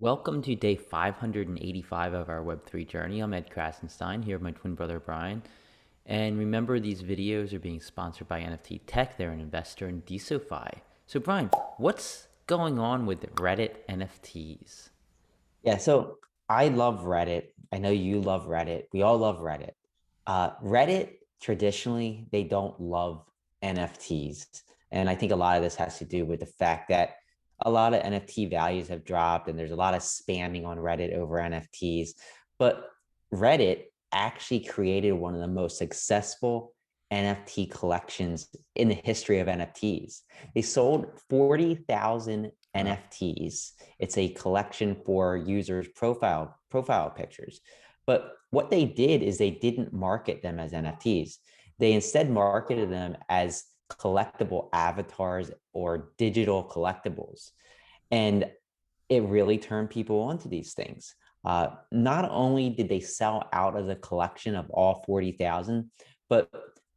Welcome to day 585 of our Web3 journey. I'm Ed Krasenstein here with my twin brother Brian. And remember, these videos are being sponsored by NFT Tech. They're an investor in DeSoFi. So, Brian, what's going on with Reddit NFTs? Yeah, so I love Reddit. I know you love Reddit. We all love Reddit. Reddit traditionally, they don't love NFTs. And I think a lot of this has to do with the fact that a lot of NFT values have dropped and there's a lot of spamming on Reddit over NFTs. But Reddit actually created one of the most successful NFT collections in the history of NFTs. They sold 40,000 Wow. NFTs. It's a collection for users' profile pictures. But what they did is they didn't market them as NFTs. They instead marketed them as collectible avatars or digital collectibles. And it really turned people onto these things. Not only did they sell out of the collection of all 40,000, but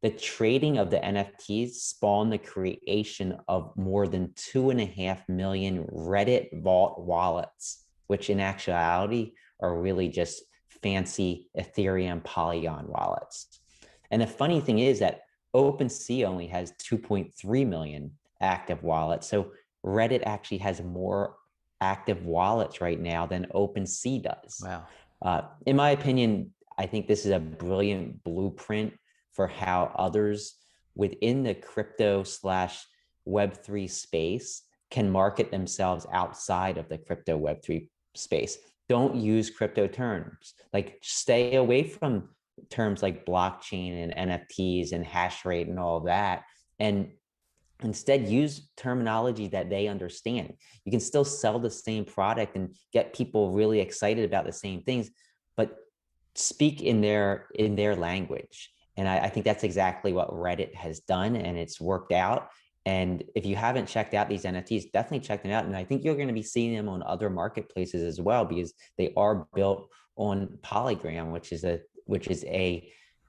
the trading of the NFTs spawned the creation of more than 2.5 million Reddit Vault wallets, which in actuality are really just fancy Ethereum Polygon wallets. And the funny thing is that OpenSea only has 2.3 million active wallets. So Reddit actually has more active wallets right now than OpenSea does. Wow. In my opinion, I think this is a brilliant blueprint for how others within the crypto slash Web3 space can market themselves outside of the crypto Web3 space. Don't use crypto terms. Like stay away from terms like blockchain and NFTs and hash rate and all that. And instead use terminology that they understand. You can still sell the same product and get people really excited about the same things, but speak in their language. And I think that's exactly what Reddit has done, and it's worked out. And if you haven't checked out these NFTs, definitely check them out. And I think you're going to be seeing them on other marketplaces as well, because they are built on Polygram, which is a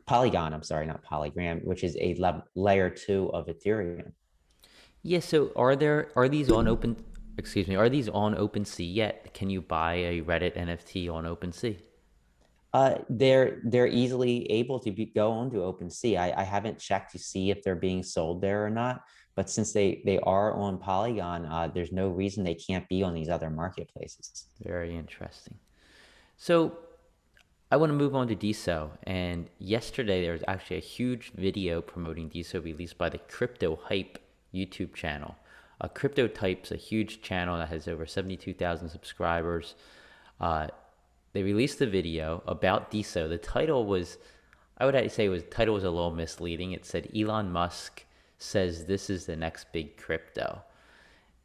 Polygon. I'm sorry, not Polygram, which is a layer two of Ethereum. Yeah, so are these on are these on OpenSea yet? Can you buy a Reddit NFT on OpenSea? They're easily able to go onto OpenSea. I haven't checked to see if they're being sold there or not, but since they are on Polygon, there's no reason they can't be on these other marketplaces. Very interesting. So I want to move on to Deso. And yesterday there was actually a huge video promoting Deso released by the Crypto Hype YouTube channel. Crypto Type's a huge channel that has over 72,000 subscribers. Uh, they released the video about Deso. The title was, I would say, title was a little misleading. It said Elon Musk says this is the next big crypto.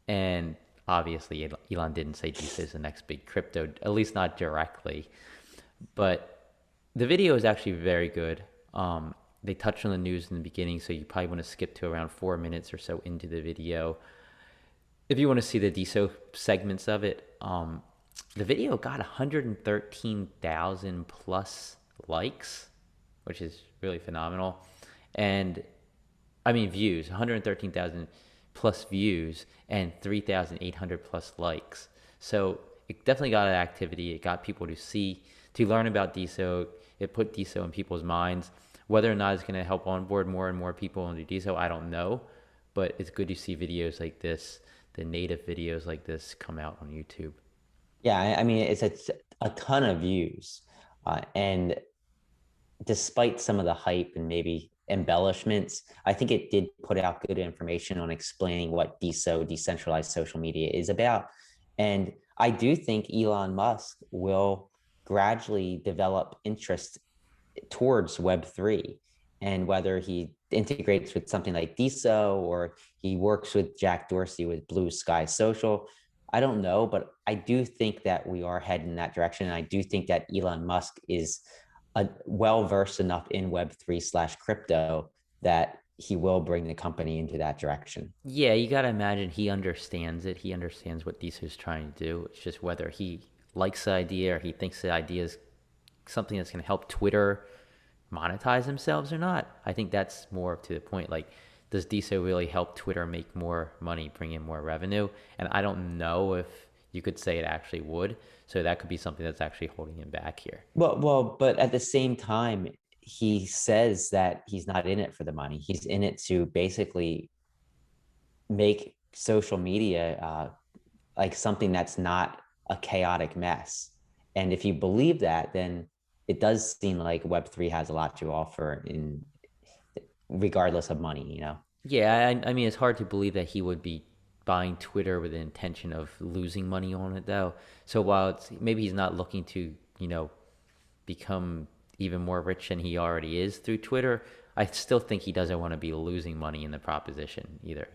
And obviously, Elon didn't say Deso is the next big crypto, at least not directly. But the video is actually very good. They touched on the news in the beginning, so you probably want to skip to around 4 minutes or so into the video if you want to see the DeSo segments of it. The video got 113,000 plus likes, which is really phenomenal. And I mean, views, 113,000 plus views and 3,800 plus likes. So it definitely got an activity. It got people to learn about DeSo. It put DeSo in people's minds. Whether or not it's going to help onboard more and more people into DeSo, I don't know. But it's good to see videos like this, the native videos like this, come out on YouTube. Yeah, I mean it's a ton of views, and despite some of the hype and maybe embellishments, I think it did put out good information on explaining what DeSo, decentralized social media, is about. And I do think Elon Musk will gradually develop interest towards Web3. And whether he integrates with something like Deso or he works with Jack Dorsey with Blue Sky Social, I don't know, but I do think that we are heading in that direction. And I do think that Elon Musk is well versed enough in Web3 slash crypto that he will bring the company into that direction. Yeah, you gotta imagine he understands it. He understands what Deso is trying to do. It's just whether he likes the idea or he thinks the idea is something that's going to help Twitter monetize themselves or not. I think that's more to the point. Like, does DeSo really help Twitter make more money, bring in more revenue? And I don't know if you could say it actually would. So that could be something that's actually holding him back here. But at the same time, he says that he's not in it for the money. He's in it to basically make social media like something that's not a chaotic mess. And if you believe that, then it does seem like Web3 has a lot to offer in regardless of money, you know? Yeah, I mean, it's hard to believe that he would be buying Twitter with the intention of losing money on it, though. So while it's maybe he's not looking to, become even more rich than he already is through Twitter, I still think he doesn't want to be losing money in the proposition either.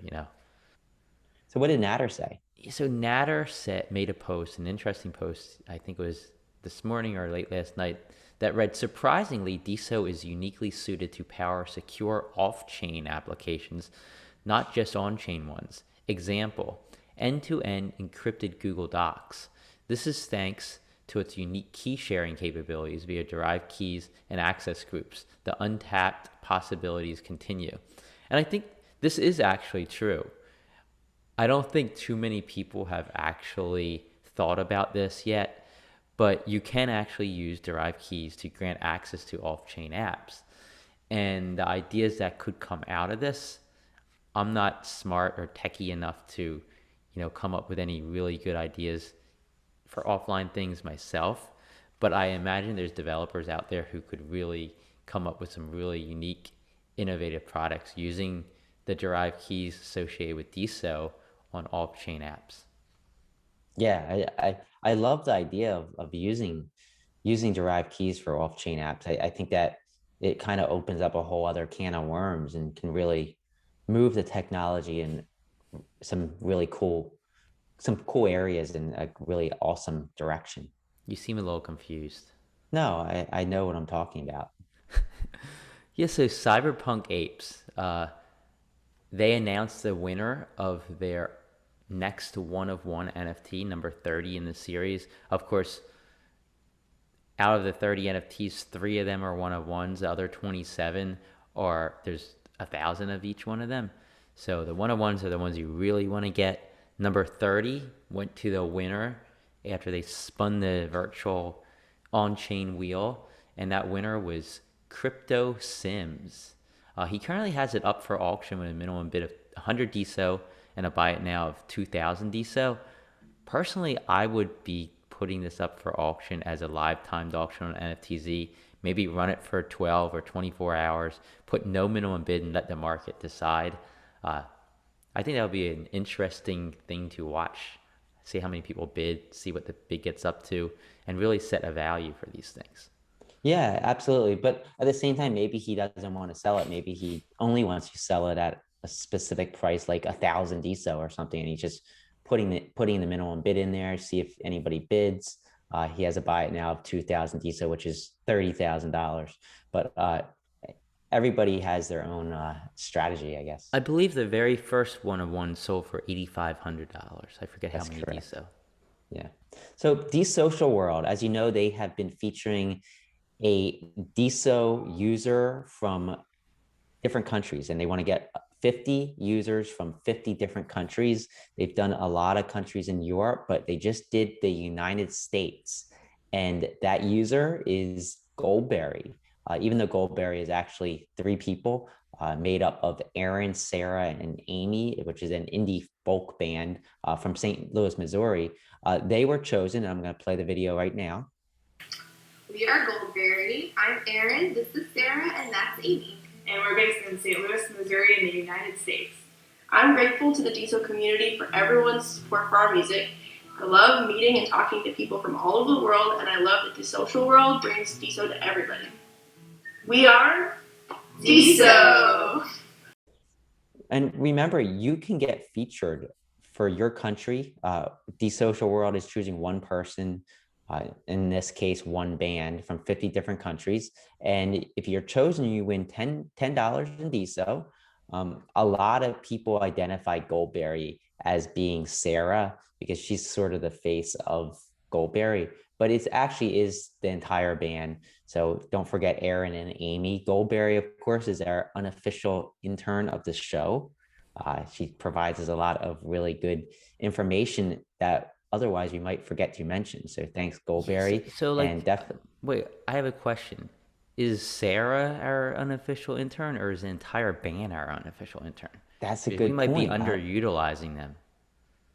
So what did Natter say? So Natter made a post, an interesting post, I think it was this morning or late last night, that read, surprisingly, Deso is uniquely suited to power secure off-chain applications, not just on-chain ones. Example, end-to-end encrypted Google Docs. This is thanks to its unique key sharing capabilities via derived keys and access groups. The untapped possibilities continue. And I think this is actually true. I don't think too many people have actually thought about this yet, but you can actually use derived keys to grant access to off-chain apps. And the ideas that could come out of this, I'm not smart or techie enough to, come up with any really good ideas for offline things myself, but I imagine there's developers out there who could really come up with some really unique, innovative products using the derived keys associated with DSO on off-chain apps. Yeah, I love the idea of using derived keys for off-chain apps. I think that it kind of opens up a whole other can of worms and can really move the technology in some really cool areas in a really awesome direction. You seem a little confused. No, I know what I'm talking about. Yeah, so Cyberpunk Apes, they announced the winner of their next one of one NFT, number 30 in the series. Of course, out of the 30 NFTs, three of them are one of ones. The other 27 are, there's 1,000 of each one of them. So the one of ones are the ones you really want to get. Number 30 went to the winner after they spun the virtual on chain wheel. And that winner was Crypto Sims. He currently has it up for auction with a minimum bid of 100 DSO and a buy it now of 2,000 DSO. Personally, I would be putting this up for auction as a live timed auction on NFTZ. Maybe run it for 12 or 24 hours, put no minimum bid and let the market decide. Uh, I think that would be an interesting thing to watch. See how many people bid, see what the bid gets up to, and really set a value for these things. Yeah, absolutely. But at the same time, maybe he doesn't want to sell it. Maybe he only wants to sell it at a specific price, like 1,000 DSO or something, and he's just putting the minimum bid in there, see if anybody bids. He has a buy it now of 2,000 DSO, which is $30,000. But everybody has their own strategy, I guess. I believe the very first one of one sold for $8,500. I forget how That's many correct. DSO. Yeah. So the social world, as you know, they have been featuring a DSO user from different countries and they want to get 50 users from 50 different countries. They've done a lot of countries in Europe, but they just did the United States. And that user is Goldberry. Even though Goldberry is actually three people made up of Aaron, Sarah, and Amy, which is an indie folk band from St. Louis, Missouri. They were chosen, and I'm going to play the video right now. We are Goldberry. I'm Erin. This is Sarah, and that's Amy. And we're based in St. Louis, Missouri, in the United States. I'm grateful to the Deso community for everyone's support for our music. I love meeting and talking to people from all over the world, and I love that the social world brings Deso to everybody. We are Deso! And remember, you can get featured for your country. The social world is choosing one person, in this case, one band from 50 different countries. And if you're chosen, you win $10 in DSO. A lot of people identify Goldberry as being Sarah because she's sort of the face of Goldberry, but it actually is the entire band. So don't forget Aaron and Amy. Goldberry, of course, is our unofficial intern of the show. She provides us a lot of really good information that otherwise we might forget to mention. So thanks, Yes. Goldberry, So and like, definitely. wait, I have a question. Is Sarah our unofficial intern, or is the entire band our unofficial intern? That's a Because we good might be point. underutilizing them.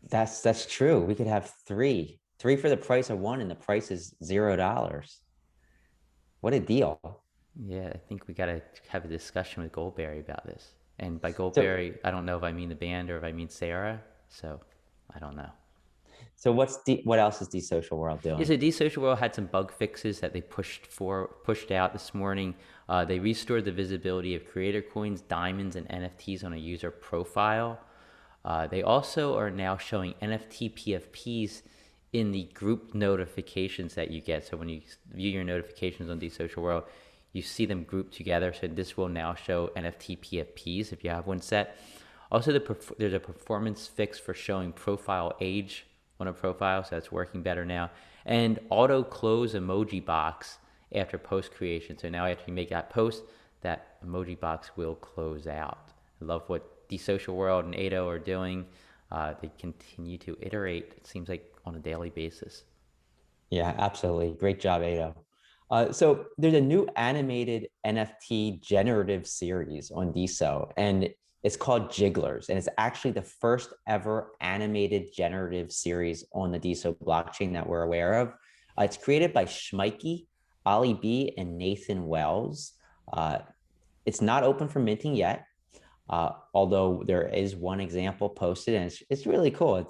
That's true. We could have three for the price of one, and the price is $0. What a deal! Yeah, I think we got to have a discussion with Goldberry about this. And by So, Goldberry, I don't know if I mean the band or if I mean Sarah. So I don't know. so what else is the social world Yeah, doing? so Desocial World had some bug fixes that they pushed out this morning. They restored the visibility of creator coins, diamonds, and NFTs on a user profile. They also are now showing NFT PFPs in the group notifications that you get. So when you view your notifications on Desocial World, you see them grouped together. So this will now show NFT PFPs if you have one set. Also, there's a performance fix for showing profile age on a profile, so that's working better now. And auto close emoji box after post creation. So now after you make that post, that emoji box will close out. I love what the social world and Ado are doing. They continue to iterate, it seems like, on a daily basis. Yeah, absolutely. Great job, Ado. So there's a new animated NFT generative series on Deso, and it's called Jigglers. And it's actually the first ever animated generative series on the Deso blockchain that we're aware of. It's created by Schmeike, Ollie B, and Nathan Wells. Uh, it's not open for minting yet, although there is one example posted, and it's really cool.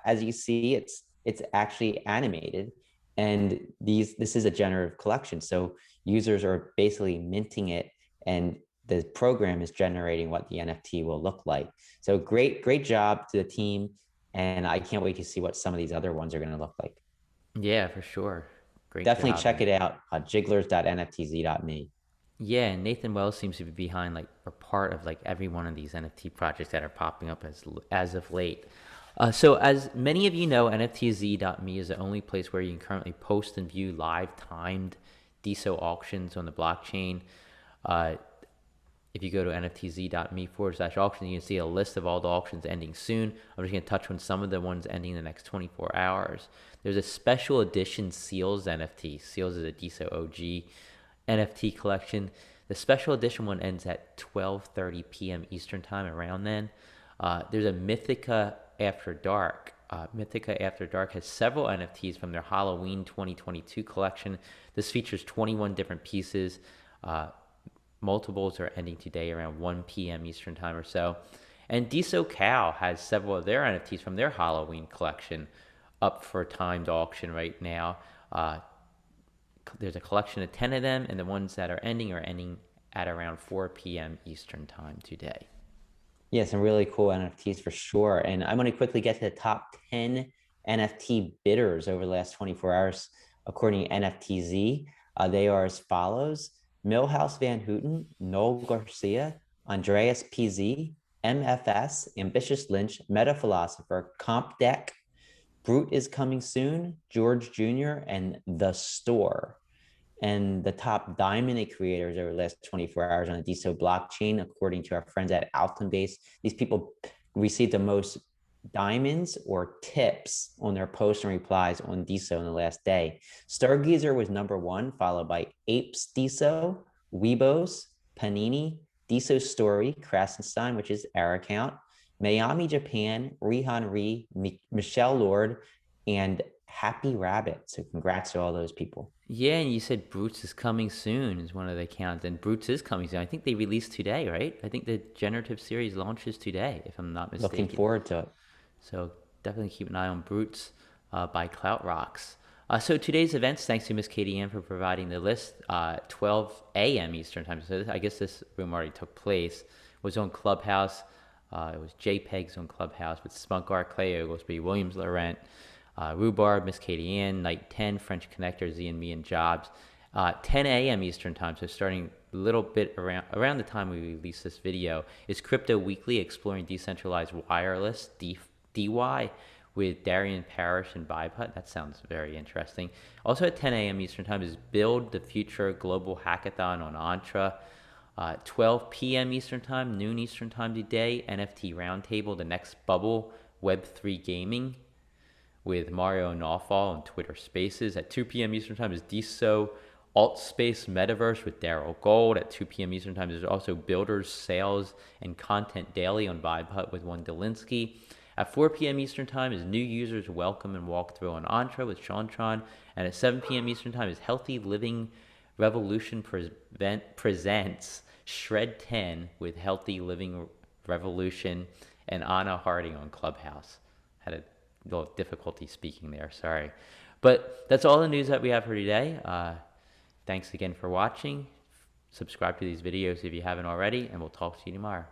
As you see, it's actually animated, and this is a generative collection. So users are basically minting it, and the program is generating what the NFT will look like. So great job to the team, and I can't wait to see what some of these other ones are going to look like. Yeah, for sure. Great Definitely job, check man. it out. Jigglers.nftz.me. Yeah, and Nathan Wells seems to be behind, like, or part of like every one of these NFT projects that are popping up as of late. So as many of you know, NFTZ.me is the only place where you can currently post and view live timed DeSo auctions on the blockchain. Uh, if you go to nftz.me/auction, you can see a list of all the auctions ending soon. I'm just going to touch on some of the ones ending in the next 24 hours. There's a special edition Seals NFT. Seals is a DeSo OG NFT collection. The special edition one ends at 12:30 p.m. Eastern time, around then. There's a Mythica After Dark. Mythica After Dark has several NFTs from their Halloween 2022 collection. This features 21 different pieces. Multiples are ending today around 1 p.m. Eastern time or so. And DesoCal has several of their NFTs from their Halloween collection up for timed auction right now. There's a collection of 10 of them, and the ones that are ending at around 4 p.m. Eastern time today. Yeah, some really cool NFTs for sure. And I'm going to quickly get to the top 10 NFT bidders over the last 24 hours, according to NFTZ. They are as follows: Millhouse Van Houten, Noel Garcia, Andreas PZ, MFS, Ambitious Lynch, Meta Philosopher, Comp Deck, Brute is Coming Soon, George Jr., and The Store. And the top diamond creators over the last 24 hours on the Deso blockchain, according to our friends at Altonbase, these people received the most diamonds or tips on their posts and replies on Deso in the last day. Stargazer was number one, followed by Apes Deso, Weebos, Panini, Deso Story, Krasenstein, which is our account, Miami Japan, Rihan Ri, Michelle Lord, and Happy Rabbit. So congrats to all those people. Yeah, and you said Brutes is coming soon is one of the accounts, and Brutes is coming soon. I think they released today, right? I think the generative series launches today, if I'm not mistaken. Looking forward to it. So definitely keep an eye on Brutes by Clout Rocks. So today's events, thanks to Miss Katie Ann for providing the list. 12 a.m. Eastern time. So I guess this room already took place. Was on Clubhouse. It was JPEGs on Clubhouse with Spunkar, Clay Oglesby, Williams Laurent, Rhubarb, Miss Katie Ann, Night 10, French Connector, Z and Me, and Jobs. 10 a.m. Eastern time, so starting a little bit around the time we release this video, is Crypto Weekly, exploring decentralized wireless, DY, with Darian Parrish and Biput. That sounds very interesting. Also at 10 a.m. Eastern time is Build the Future Global Hackathon on Entra. 12 p.m. Eastern time, noon Eastern time today, NFT Roundtable, the next bubble, Web3 Gaming. with Mario Nawfal on Twitter Spaces. At 2 p.m. Eastern Time is Deso Alt Space Metaverse with Daryl Gold. At 2 p.m. Eastern Time, there's also Builders, Sales, and Content Daily on Vibe Hut with One Delinsky. At 4 p.m. Eastern Time is New Users Welcome and Walkthrough on Entra with Shantron. And at 7 p.m. Eastern Time is Healthy Living Revolution presents Shred 10 with Healthy Living Revolution and Anna Harding on Clubhouse. Had a little difficulty speaking there, sorry. But that's all the news that we have for today. Thanks again for watching. Subscribe to these videos if you haven't already, and we'll talk to you tomorrow.